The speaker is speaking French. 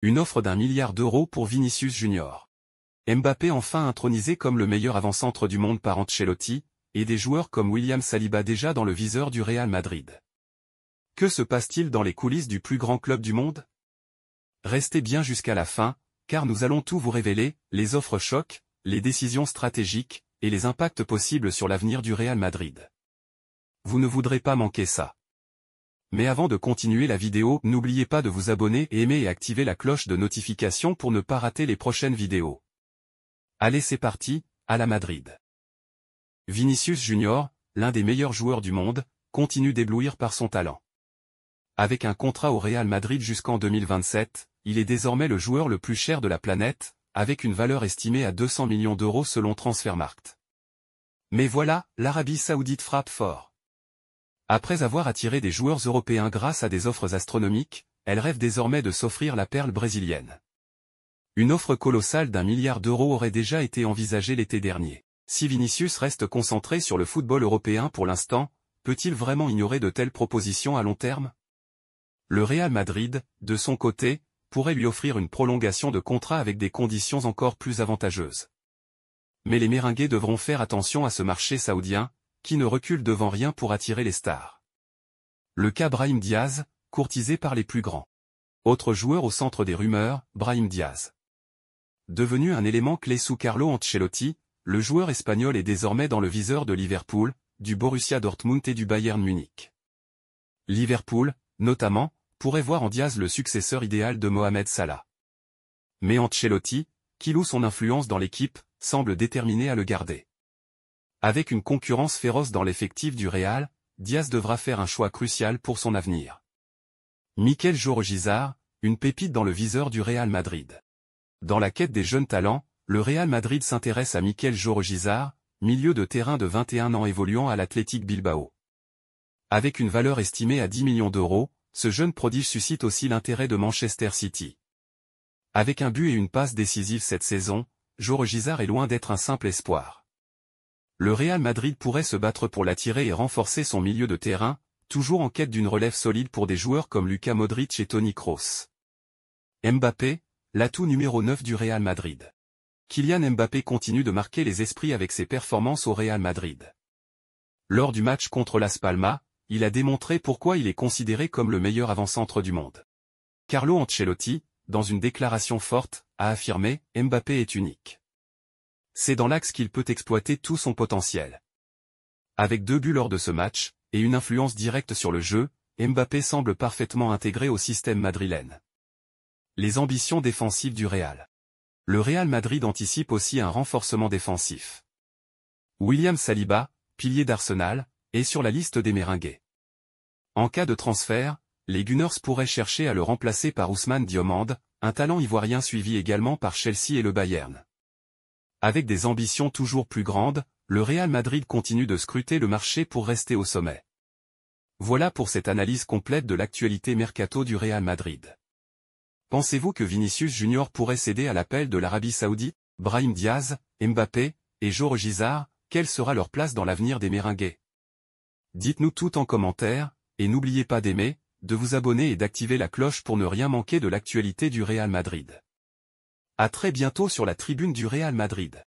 Une offre d'1 milliard d'euros pour Vinicius Junior. Mbappé enfin intronisé comme le meilleur avant-centre du monde par Ancelotti, et des joueurs comme William Saliba déjà dans le viseur du Real Madrid. Que se passe-t-il dans les coulisses du plus grand club du monde? Restez bien jusqu'à la fin, car nous allons tout vous révéler, les offres chocs, les décisions stratégiques, et les impacts possibles sur l'avenir du Real Madrid. Vous ne voudrez pas manquer ça. Mais avant de continuer la vidéo, n'oubliez pas de vous abonner, aimer et activer la cloche de notification pour ne pas rater les prochaines vidéos. Allez, c'est parti, à la Madrid. Vinicius Junior, l'un des meilleurs joueurs du monde, continue d'éblouir par son talent. Avec un contrat au Real Madrid jusqu'en 2027, il est désormais le joueur le plus cher de la planète, avec une valeur estimée à 200 millions d'euros selon Transfermarkt. Mais voilà, l'Arabie Saoudite frappe fort. Après avoir attiré des joueurs européens grâce à des offres astronomiques, elle rêve désormais de s'offrir la perle brésilienne. Une offre colossale d'1 milliard d'euros aurait déjà été envisagée l'été dernier. Si Vinicius reste concentré sur le football européen pour l'instant, peut-il vraiment ignorer de telles propositions à long terme? Le Real Madrid, de son côté, pourrait lui offrir une prolongation de contrat avec des conditions encore plus avantageuses. Mais les Merengues devront faire attention à ce marché saoudien, qui ne recule devant rien pour attirer les stars. Le cas Brahim Diaz, courtisé par les plus grands. Autre joueur au centre des rumeurs, Brahim Diaz. Devenu un élément clé sous Carlo Ancelotti, le joueur espagnol est désormais dans le viseur de Liverpool, du Borussia Dortmund et du Bayern Munich. Liverpool, notamment, pourrait voir en Diaz le successeur idéal de Mohamed Salah. Mais Ancelotti, qui loue son influence dans l'équipe, semble déterminé à le garder. Avec une concurrence féroce dans l'effectif du Real, Diaz devra faire un choix crucial pour son avenir. Mikel Jorge, une pépite dans le viseur du Real Madrid. Dans la quête des jeunes talents, le Real Madrid s'intéresse à Mikel Jorge, milieu de terrain de 21 ans évoluant à l'Athletic Bilbao. Avec une valeur estimée à 10 millions d'euros, ce jeune prodige suscite aussi l'intérêt de Manchester City. Avec un but et une passe décisive cette saison, Jorge est loin d'être un simple espoir. Le Real Madrid pourrait se battre pour l'attirer et renforcer son milieu de terrain, toujours en quête d'une relève solide pour des joueurs comme Luka Modric et Toni Kroos. Mbappé, l'atout numéro 9 du Real Madrid. Kylian Mbappé continue de marquer les esprits avec ses performances au Real Madrid. Lors du match contre Las Palmas, il a démontré pourquoi il est considéré comme le meilleur avant-centre du monde. Carlo Ancelotti, dans une déclaration forte, a affirmé « Mbappé est unique ». C'est dans l'axe qu'il peut exploiter tout son potentiel. Avec 2 buts lors de ce match, et une influence directe sur le jeu, Mbappé semble parfaitement intégré au système madrilène. Les ambitions défensives du Real. Le Real Madrid anticipe aussi un renforcement défensif. William Saliba, pilier d'Arsenal, est sur la liste des Merengues. En cas de transfert, les Gunners pourraient chercher à le remplacer par Ousmane Diomande, un talent ivoirien suivi également par Chelsea et le Bayern. Avec des ambitions toujours plus grandes, le Real Madrid continue de scruter le marché pour rester au sommet. Voilà pour cette analyse complète de l'actualité mercato du Real Madrid. Pensez-vous que Vinicius Junior pourrait céder à l'appel de l'Arabie Saoudite? Brahim Diaz, Mbappé, et Jorge, quelle sera leur place dans l'avenir des Merengues? Dites-nous tout en commentaire, et n'oubliez pas d'aimer, de vous abonner et d'activer la cloche pour ne rien manquer de l'actualité du Real Madrid. À très bientôt sur la tribune du Real Madrid.